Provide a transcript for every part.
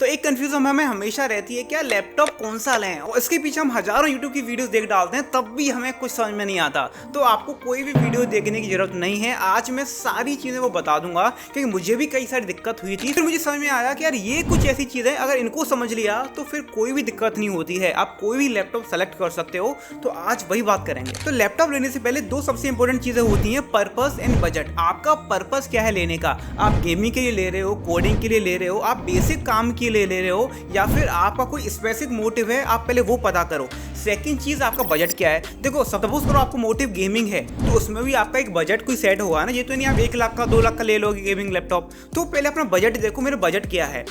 एक कंफ्यूजन हमें हमेशा रहती है क्या लैपटॉप कौन सा लें, और इसके पीछे हम हजारों यूट्यूब की वीडियोस देख डालते हैं तब भी हमें कुछ समझ में नहीं आता। तो आपको कोई भी वीडियो देखने की जरूरत नहीं है, आज मैं सारी चीजें वो बता दूंगा क्योंकि मुझे भी कई सारी दिक्कत हुई थी। फिर मुझे समझ में आया कि यार ये कुछ ऐसी चीजें अगर इनको समझ लिया तो फिर कोई भी दिक्कत नहीं होती है, आप कोई भी लैपटॉप सेलेक्ट कर सकते हो। तो आज वही बात करेंगे। तो लैपटॉप लेने से पहले दो सबसे इंपॉर्टेंट चीजें होती हैं, पर्पस एंड बजट। आपका पर्पस क्या है लेने का, आप गेमिंग के लिए ले रहे हो, कोडिंग के लिए ले रहे हो, आप बेसिक काम के लिए ले रहे हो, या फिर आपका कोई स्पेसिफिक मोटिव है, आप पहले वो पता करो। सेकंड चीज आपका बजट क्या है। देखो सपोज करो आपको मोटिव गेमिंग है तो उसमें भी आपका एक बजट कोई सेट होगा ना, ये तो नहीं आप 1 लाख का 2 लाख का ले लोगे गेमिंग लैपटॉप। तो पहले अपना बजट देखो, मेरा बजट क्या है,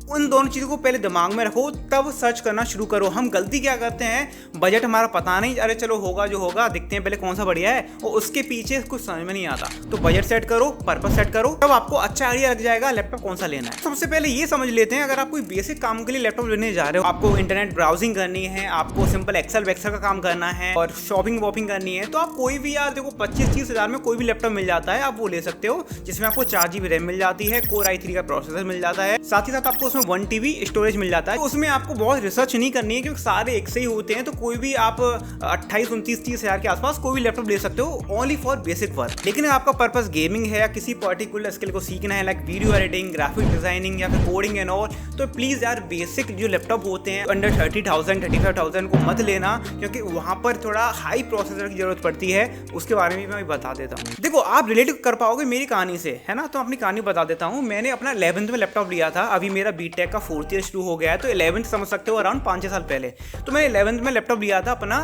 उन दोनों चीज़ों को पहले दिमाग में रखो तब सर्च करना शुरू करो। हम गलती क्या करते हैं, बजट हमारा पता नहीं, अरे चलो होगा जो होगा, देखते हैं पहले कौन सा बढ़िया है, और उसके पीछे कुछ समझ में नहीं आता। तो बजट सेट करो, पर्पस सेट करो, तब आपको अच्छा आइडिया लग जाएगा लैपटॉप कौन सा लेना है। सबसे पहले ये समझ लेते हैं, अगर आप कोई बेसिक काम के लिए लैपटॉप लेने जा रहे हो, आपको इंटरनेट ब्राउजिंग करनी है, आपको सिंपल एक्सेल वेक्सेल का काम करना है और शॉपिंग वॉपिंग करनी है, तो आप कोई भी यार देखो 25-30 हज़ार में कोई भी लैपटॉप मिल जाता है, आप वो ले सकते हो, जिसमें आपको 4 GB रैम मिल जाती है, Core i3 का प्रोसेसर मिल जाता है, साथ ही साथ आपको उसमें 1 TB स्टोरेज मिल जाता है। तो उसमें आपको बहुत रिसर्च नहीं करनी है क्योंकि सारे एक से ही होते हैं। तो कोई भी आप 28, 29, 30 हज़ार के आसपास कोई भी लैपटॉप ले सकते हो, ओनली फॉर बेसिक वर्क। लेकिन आपका पर्पस गेमिंग है या किसी पर्टिकुलर स्किल को सीखना है, like video editing, graphic designing या फिर कोडिंग एंड ऑल, तो प्लीज यार बेसिक जो लैपटॉप होते हैं अंडर 30,000 35,000 को मत लेना, क्योंकि वहां पर थोड़ा हाई प्रोसेसर की जरूरत पड़ती है। उसके बारे में मैं बता देता हूँ। देखो आप रिलेट कर पाओगे मेरी कहानी से, है ना, तो अपनी कहानी बता देता हूँ। मैंने अपना 11th में लैपटॉप लिया था, अभी मेरा बीटेक का 4th ईयर शुरू हो गया है, तो 11th समझ सकते हो, अराउंड 5-6 साल पहले। तो मैंने 11th में लैपटॉप लिया था अपना,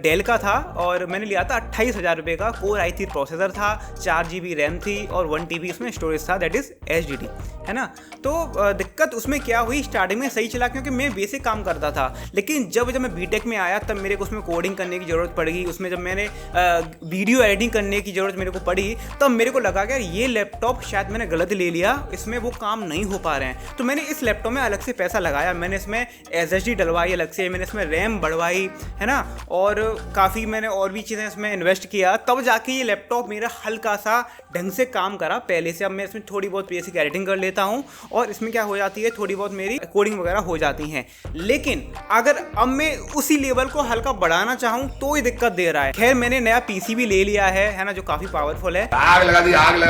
डेल का था, और मैंने लिया था 28,000 रुपये का। Core i3 प्रोसेसर था, 4 GB रैम थी और 1 TB उसमें स्टोरेज था, दैट इज HDD, है ना। तो दिक्कत उसमें क्या हुई, स्टार्टिंग में सही चला क्योंकि मैं बेसिक काम करता था, लेकिन जब मैं बीटेक में आया तब मेरे को उसमें कोडिंग करने की ज़रूरत पड़ गई। उसमें जब मैंने वीडियो एडिटिंग करने की ज़रूरत मेरे को पड़ी, तब मेरे को लगा कि ये लैपटॉप शायद मैंने गलत ले लिया, इसमें वो काम नहीं हो पा रहे हैं। तो मैंने इस लैपटॉप में अलग से पैसा लगाया, मैंने इसमें SSD डलवाई अलग से, मैंने इसमें रैम बढ़वाई, है ना, और काफ़ी मैंने और भी चीज़ें इसमें इन्वेस्ट किया, तब जाके ये लैपटॉप मेरा हल्का सा ढंग से काम करा पहले से। अब मैं इसमें थोड़ी बहुत बेसिक एडिटिंग कर लेता हूँ और इसमें क्या हो जाती है, थोड़ी बहुत मेरी कोडिंग वगैरह हो जाती हैं। लेकिन अगर अब मैं उसी लेवल को हल्का बढ़ाना चाहूँ तो ये दिक्कत दे रहा है। खैर मैंने नया PC भी ले लिया है ना, जो काफ़ी पावरफुल है। आग लगा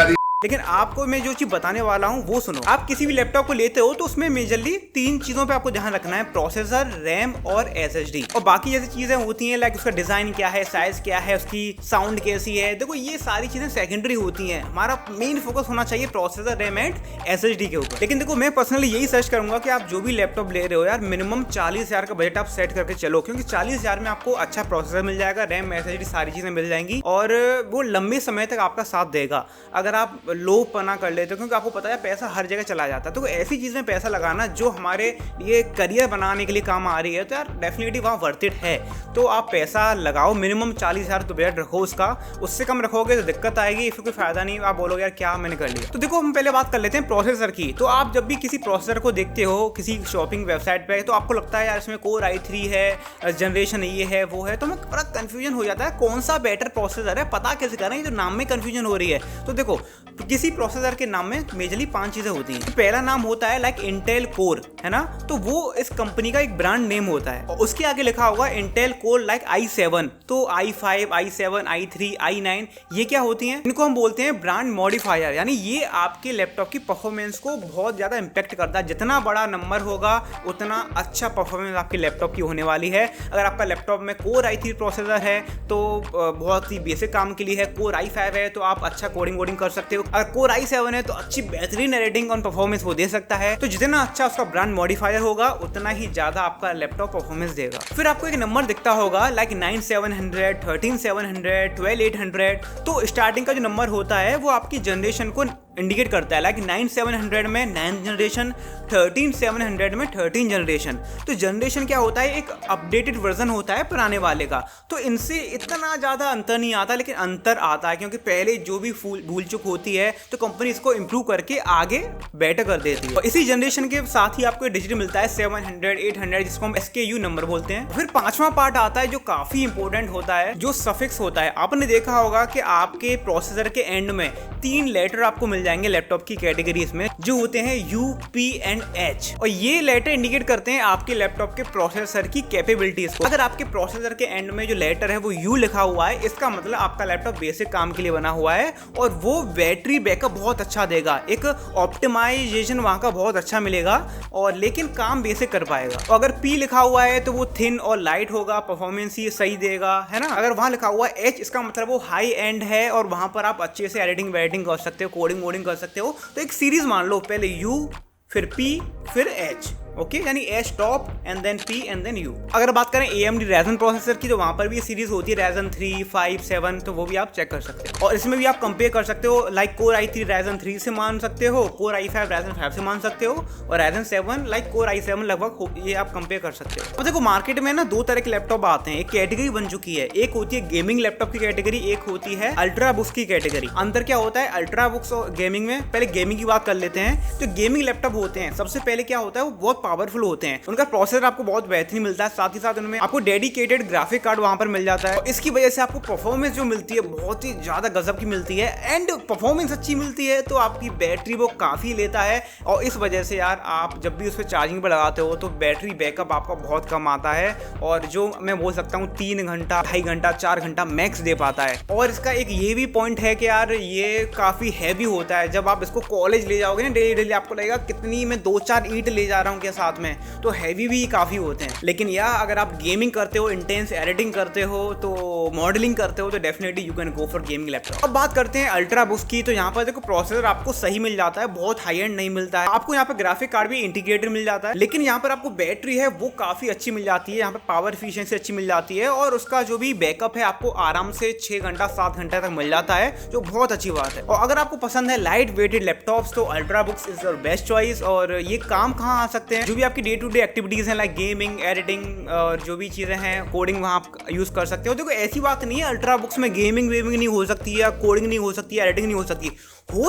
दी। लेकिन आपको मैं जो चीज बताने वाला हूं वो सुनो। आप किसी भी लैपटॉप को लेते हो तो उसमें मेजरली 3 चीजों पे आपको ध्यान रखना है, प्रोसेसर, रैम और SSD। और बाकी जैसी चीजें होती हैं, लाइक उसका डिजाइन क्या है, साइज क्या है, उसकी साउंड कैसी है, देखो ये सारी चीजें सेकेंडरी होती हैं। हमारा मेन फोकस होना चाहिए प्रोसेसर, रैम एंड SSD के ऊपर। लेकिन देखो मैं पर्सनली यही सर्च करूंगा कि आप जो भी लैपटॉप ले रहे हो यार, मिनिमम 40,000 का बजट आप सेट करके चलो, क्योंकि 40,000 में आपको अच्छा प्रोसेसर मिल जाएगा, रैम, SSD सारी चीजें मिल जाएंगी और वो लंबे समय तक आपका साथ देगा। अगर आप लो पना कर लेते हो, क्योंकि आपको पता है पैसा हर जगह चला जाता है, तो ऐसी चीज़ में पैसा लगाना जो हमारे लिए करियर बनाने के लिए काम आ रही है, तो यार डेफिनेटली वहाँ वर्थ इट है। तो आप पैसा लगाओ, मिनिमम 40,000 तो बजट रखो उसका, उससे कम रखोगे तो दिक्कत आएगी, फिर कोई फायदा नहीं, आप बोलोगे यार क्या मैंने कर लिया। तो देखो हम पहले बात कर लेते हैं प्रोसेसर की। तो आप जब भी किसी प्रोसेसर को देखते हो किसी शॉपिंग वेबसाइट पर, तो आपको लगता है यार इसमें Core i3 है, जनरेशन ये है वो है, तो मैं बड़ा कन्फ्यूजन हो जाता है कौन सा बेटर प्रोसेसर है, पता कैसे करें, ये जो नाम में कन्फ्यूजन हो रही है। तो देखो किसी प्रोसेसर के नाम में मेजरली 5 चीजें होती हैं। पहला नाम होता है लाइक इंटेल कोर, है ना, तो वो इस कंपनी का एक ब्रांड नेम होता है, और उसके आगे लिखा होगा इंटेल कोर लाइक i7, तो i5, i7, i3, i9 ये क्या होती हैं, इनको हम बोलते हैं ब्रांड मॉडिफायर। यानी ये आपके लैपटॉप की परफॉर्मेंस को बहुत ज्यादा इंपैक्ट करता है। जितना बड़ा नंबर होगा उतना अच्छा परफॉर्मेंस आपके लैपटॉप की होने वाली है। अगर आपका लैपटॉप में Core i3 प्रोसेसर है तो बहुत ही बेसिक काम के लिए है, Core i5 है तो आप अच्छा कोडिंग वोडिंग कर सकते हो, अगर Core i7 है तो अच्छी बेहतरीन एडिटिंग और परफॉर्मेंस वो दे सकता है। तो जितना अच्छा उसका ब्रांड मॉडिफायर होगा उतना ही ज्यादा आपका लैपटॉप परफॉर्मेंस देगा। फिर आपको एक नंबर दिखता होगा लाइक 9700, 13700, 12800। तो स्टार्टिंग का जो नंबर होता है वो आपकी जनरेशन को इंडिकेट करता है, लाइक 9700 में 9th जनरेशन, 13700 में 13th जनरेशन। तो जनरेशन क्या होता है, एक अपडेटेड वर्जन होता है पुराने वाले का। तो इनसे इतना ज़्यादा अंतर नहीं आता, लेकिन अंतर आता है क्योंकि पहले जो भी भूल चूक होती है तो कंपनी इसको इंप्रूव करके आगे बेटर कर देती है। और इसी जनरेशन के साथ ही आपको डिजिट मिलता है 700, 800, जिसको हम SKU नंबर बोलते हैं। फिर 5वां पार्ट आता है जो काफ़ी इंपॉर्टेंट होता है, जो सफिक्स होता है। आपने देखा होगा कि आपके प्रोसेसर के एंड में 3 लेटर आपको मिल जाएंगे लैपटॉप की कैटेगरीज में जो होते हैं U, P एंड H, और ये लेटर इंडिकेट करते हैं आपके लैपटॉप के प्रोसेसर की कैपेबिलिटीज को। अगर आपके प्रोसेसर के एंड में जो लेटर है वो U लिखा हुआ है, इसका मतलब आपका लैपटॉप बेसिक काम के लिए बना हुआ है और वो बैटरी बैकअप बहुत अच्छा देगा, एक ऑप्टिमाइजेशन वहाँ का बहुत अच्छा मिलेगा और लेकिन काम बेसिक कर पाएगा। और अगर P लिखा हुआ है तो वो थिन और लाइट होगा, परफॉर्मेंस ही सही देगा, है ना। अगर वहाँ लिखा हुआ है H, इसका मतलब वो हाई एंड है और वहाँ पर आप अच्छे से एडिटिंग वेडिटिंग कर सकते हो, कोडिंग वोडिंग कर सकते हो। तो एक सीरीज मान लो, पहले U फिर P फिर H, ओके, यानी H top and then P and then U। अगर बात करें AMD Ryzen प्रोसेसर की तो वहाँ पर भी सीरीज होती है Ryzen 3, 5, 7, तो वो भी आप चेक कर सकते हो। और इसमें भी आप कंपेयर कर सकते हो, लाइक Core i3 Ryzen 3 से मान सकते हो, Core i5 Ryzen 5 से मान सकते हो, और Ryzen 7 लाइक Core i7 लगभग, ये आप कंपेयर कर सकते हो। अब देखो मार्केट में ना दो तरह के लैपटॉप आते हैं, एक कैटेगरी बन चुकी है, एक होती है गेमिंग लैपटॉप की कैटेगरी, एक होती है अल्ट्रा बुक्स की कैटेगरी। अंतर क्या होता है अल्ट्रा बुक्स और गेमिंग में? पहले गेमिंग की बात कर लेते हैं। जो गेमिंग लैपटॉप होते हैं, सबसे पहले क्या होता है, वो बहुत पावरफुल होते हैं, उनका प्रोसेसर आपको बहुत बेहतरीन मिलता है, साथ ही साथ उनमें आपको डेडिकेटेड ग्राफिक कार्ड वहां पर मिल जाता है। इसकी वजह से आपको परफॉर्मेंस जो मिलती है बहुत ही ज्यादा गजब की मिलती है, एंड परफॉर्मेंस अच्छी मिलती है तो आपकी बैटरी वो काफी लेता है। और इस वजह से यार आप जब भी उस पर चार्जिंग पर लगाते हो तो बैटरी बैकअप आपका बहुत कम आता है, और जो मैं बोल सकता हूँ 3 घंटा, 2.5 घंटा, 4 घंटा मैक्स दे पाता है। और इसका एक ये भी पॉइंट है कि यार ये काफी हैवी होता है। जब आप इसको कॉलेज ले जाओगे ना डेली डेली, आपको लगेगा कितनी मैं 2-4 ईंट ले जा रहा हूँ क्या साथ में, तो हैवी भी काफ़ी होते हैं। लेकिन या अगर आप गेमिंग करते हो, इंटेंस एडिटिंग करते हो, तो मॉडलिंग करते हो, तो definitely you can go for gaming laptop. अब बात करते हैं अल्ट्रा बुक्स की, तो यहाँ पर देखो प्रोसेसर आपको सही मिल जाता है, बहुत हाई एंड नहीं मिलता है आपको। यहाँ पर ग्राफिक कार्ड भी इंटीग्रेटेड मिल जाता है, लेकिन यहाँ पर आपको बैटरी है वो काफ़ी अच्छी मिल जाती है, यहाँ पर पावर एफिशिएंसी अच्छी मिल जाती है, और उसका जो भी बैकअप है आपको आराम से 6 घंटा 7 घंटे तक मिल जाता है, जो बहुत अच्छी बात है। और अगर आपको पसंद है लाइट वेटेड लैपटॉप्स तो ultra books is your best choice. और ये काम कहाँ आ सकते हैं, जो भी आपकी डे टू डे एक्टिविटीज हैं लाइक गेमिंग, एडिटिंग और जो भी चीज़ें हैं, कोडिंग, वहाँ आप यूज़ कर सकते हो। देखो ऐसी बात नहीं है अल्ट्रा बुक्स में गेमिंग वेमिंग नहीं हो सकती, या कोडिंग नहीं हो सकती, या एडिटिंग नहीं हो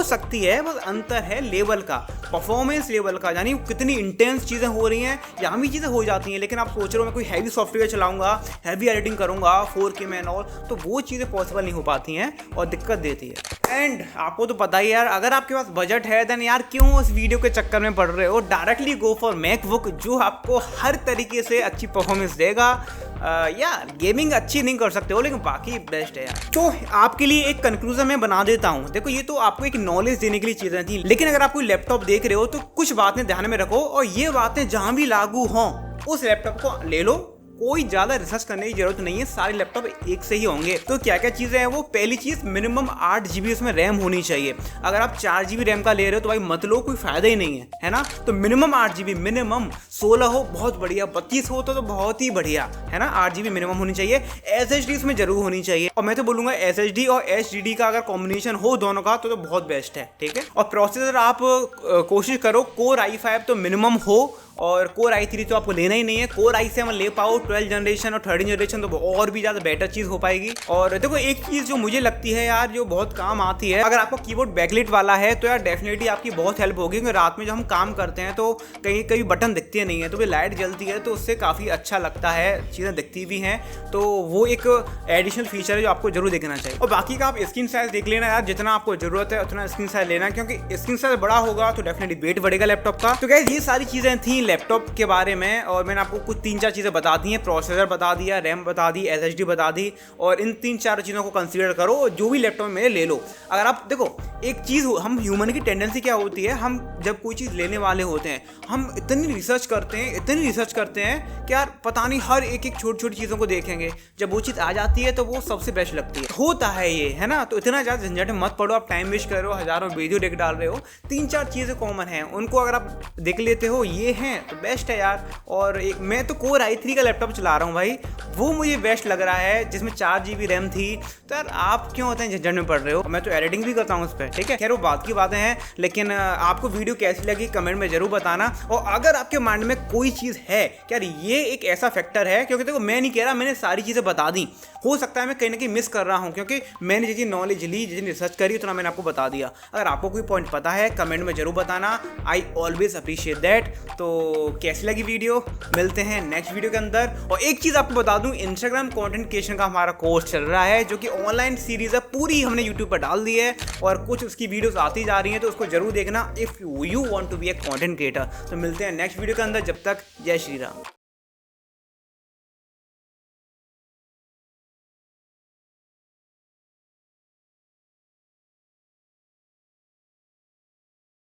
सकती है, बस अंतर है लेवल का, परफॉर्मेंस लेवल का, यानी कितनी इंटेंस चीज़ें हो रही हैं। यहाँ भी चीज़ें हो जाती हैं, लेकिन आप सोच रहे हो मैं कोई हैवी सॉफ्टवेयर चलाऊंगा, हैवी एडिटिंग करूँगा 4K में और, तो वो चीज़ें पॉसिबल नहीं हो पाती हैं और दिक्कत देती है। एंड आपको तो पता ही यार, अगर आपके पास बजट है देन यार क्यों उस वीडियो के चक्कर में पड़ रहे हो, डायरेक्टली गो फॉर मैकबुक, जो आपको हर तरीके से अच्छी परफॉर्मेंस देगा। यार गेमिंग अच्छी नहीं कर सकते हो, लेकिन बाकी बेस्ट है यार। तो आपके लिए एक कंक्लूजन मैं बना देता हूँ। देखो ये तो आपको एक नॉलेज देने के लिए चीज़ें थी, लेकिन अगर आप कोई लैपटॉप देख रहे हो तो कुछ बातें ध्यान में रखो, और ये बातें जहाँ भी लागू हों उस लैपटॉप को ले लो। कोई ज़्यादा रिसर्च करने की जरूरत नहीं है, सारे लैपटॉप एक से ही होंगे। तो क्या क्या चीज़ें हैं वो, पहली चीज़ मिनिमम 8 GB उसमें रैम होनी चाहिए। अगर आप 4 GB रैम का ले रहे हो तो भाई मत लो, कोई फायदा ही नहीं है ना। तो मिनिमम 8 GB, मिनिमम 16 हो बहुत बढ़िया, 32 हो तो बहुत ही बढ़िया, है ना। 8 GB मिनिमम होनी चाहिए। SSD उसमें जरूर होनी चाहिए, और मैं तो बोलूँगा SSD और HDD का अगर कॉम्बिनेशन हो दोनों का तो बहुत बेस्ट है, ठीक है। और प्रोसेसर आप कोशिश करो Core i5 तो मिनिमम हो, और Core i3 तो आपको लेना ही नहीं है। Core i7 ले पाओ 12 जनरेशन और 13 जनरेशन तो और भी ज़्यादा बेटर चीज़ हो पाएगी। और देखो एक चीज़ जो मुझे लगती है यार, जो बहुत काम आती है, अगर आपको कीबोर्ड बैकलाइट वाला है तो यार डेफिनेटली आपकी बहुत हेल्प होगी, क्योंकि रात में जब हम काम करते हैं तो कहीं कहीं बटन दिखते नहीं है, तो लाइट जलती है तो उससे काफ़ी अच्छा लगता है, चीज़ें दिखती भी हैं। तो वो एक एडिशनल फीचर है जो आपको जरूर देखना चाहिए। और बाकी का आप स्क्रीन साइज देख लेना यार, जितना आपको जरूरत है उतना स्क्रीन साइज लेना, क्योंकि स्क्रीन साइज बड़ा होगा तो डेफिनेटली वेट बढ़ेगा लैपटॉप का। तो गाइस ये सारी चीज़ें थी लैपटॉप के बारे में, और मैंने आपको कुछ 3-4 चीज़ें बता दी हैं। प्रोसेसर बता दिया, रैम बता दी, SSD बता दी, और इन 3-4 चीज़ों को कंसीडर करो, जो भी लैपटॉप में ले लो। अगर आप देखो एक चीज़, हम ह्यूमन की टेंडेंसी क्या होती है, हम जब कोई चीज़ लेने वाले होते हैं हम इतनी रिसर्च करते हैं कि यार पता नहीं हर एक छोटी छोटी चीज़ों को देखेंगे, जब वो चीज़ आ जाती है तो वो सबसे बेस्ट लगती है। होता है ये, है ना। तो इतना ज़्यादा झंझट में मत पड़ो, आप टाइम वेस्ट कर रहे हो, हज़ारों वीडियो देख डाल रहे हो। 3-4 चीज़ें कॉमन हैं, उनको अगर आप देख लेते हो ये हैं तो बेस्ट है यार। और एक मैं तो Core i3 का लैपटॉप चला रहा हूँ भाई, वो मुझे बेस्ट लग रहा है, जिसमें 4 GB रैम थी। तो यार आप क्यों होते हैं झंझट में पड़ रहे हो, मैं तो एडिटिंग भी करता हूँ उस पर, ठीक है। खैर वो बात की बातें हैं, लेकिन आपको वीडियो कैसी लगी कमेंट में जरूर बताना। और अगर आपके माइंड में कोई चीज़ है कि यार ये एक ऐसा फैक्टर है, क्योंकि देखो मैं नहीं कह रहा मैंने सारी चीज़ें बता दी, हो सकता है मैं कहीं ना कहीं मिस कर रहा हूँ, क्योंकि मैंने जितनी नॉलेज ली, जितनी रिसर्च करी, उतना मैंने आपको बता दिया। अगर आपको कोई पॉइंट पता है कमेंट में जरूर बताना, आई ऑलवेज अप्रिशिएट दैट। तो तो कैसी लगी वीडियो, मिलते हैं नेक्स्ट वीडियो के अंदर। और एक चीज़ आपको बता दूं, इंस्टाग्राम कंटेंट क्रिएशन का हमारा कोर्स चल रहा है जो कि ऑनलाइन सीरीज है, पूरी हमने यूट्यूब पर डाल दी है और कुछ उसकी वीडियोस आती जा रही हैं, तो उसको जरूर देखना if you want to be a content creator. तो मिलते हैं नेक्स्ट वीडियो के अंदर, जब तक जय श्री राम।